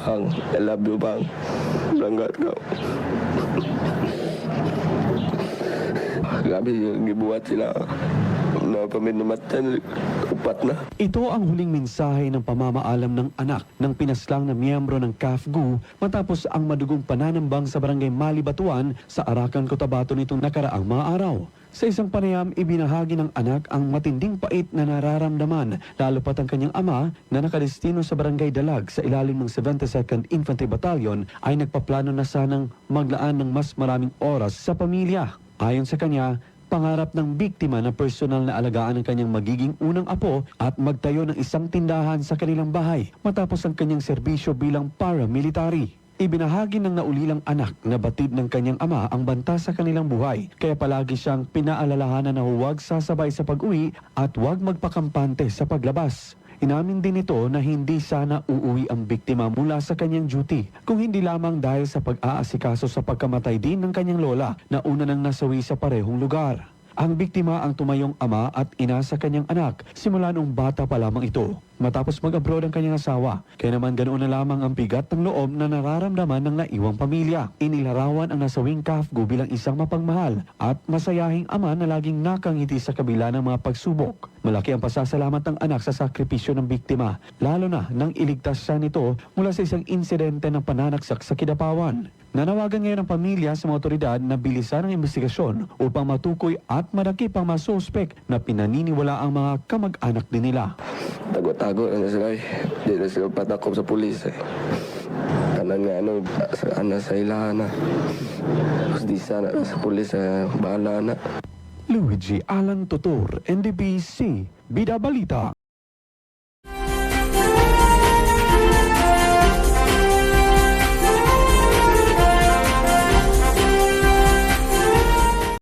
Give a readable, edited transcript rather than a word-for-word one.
Bang, I love you, Bang. Langgat ka. Grabe yung gibuhat sila. Na paminumatan, upat na. Ito ang huling mensahe ng pamamaalam ng anak ng pinaslang na miyembro ng CAFGU matapos ang madugong pananambang sa barangay Malibatuan sa Arakan, Cotabato nitong nakaraang mga araw. Sa isang panayam, ibinahagi ng anak ang matinding pait na nararamdaman, lalo pat ang kanyang ama na nakadestino sa barangay Dalag sa ilalim ng 72nd Infantry Battalion ay nagpaplano na sanang maglaan ng mas maraming oras sa pamilya. Ayon sa kanya, pangarap ng biktima na personal na alagaan ang kanyang magiging unang apo at magtayo ng isang tindahan sa kanilang bahay matapos ang kanyang serbisyo bilang paramilitary. Ibinahagi ng naulilang anak na batid ng kanyang ama ang banta sa kanilang buhay, kaya palagi siyang pinaalalahanan na huwag sasabay sa pag-uwi at huwag magpakampante sa paglabas. Inamin din ito na hindi sana uuwi ang biktima mula sa kanyang duty, kung hindi lamang dahil sa pag-aasikaso sa pagkamatay din ng kanyang lola na una nang nasawi sa parehong lugar. Ang biktima ang tumayong ama at ina sa kanyang anak simula noong bata pa lamang ito. Matapos mag-abroad ang kanyang asawa, kaya naman ganoon na lamang ang bigat ng loob na nararamdaman ng naiwang pamilya. Inilarawan ang nasawing CAFGU bilang isang mapagmahal at masayahing ama na laging nakangiti sa kabila ng mga pagsubok. Malaki ang pasasalamat ng anak sa sakripisyo ng biktima, lalo na nang iligtas siya nito mula sa isang insidente ng pananaksak sa Kidapawan. Nanawagan ngayon ang pamilya sa mga otoridad na bilisan ang investigasyon upang matukoy at madakip ang mga suspek na pinaniniwala ang mga kamag-anak din nila. Tago-tago na sila eh. Di na sila patakop sa pulis eh. Kanan nga sa ilahan na. Tapos di sana sa pulis bahala na. Luigi Alan Tutor, NDBC, Bida Balita.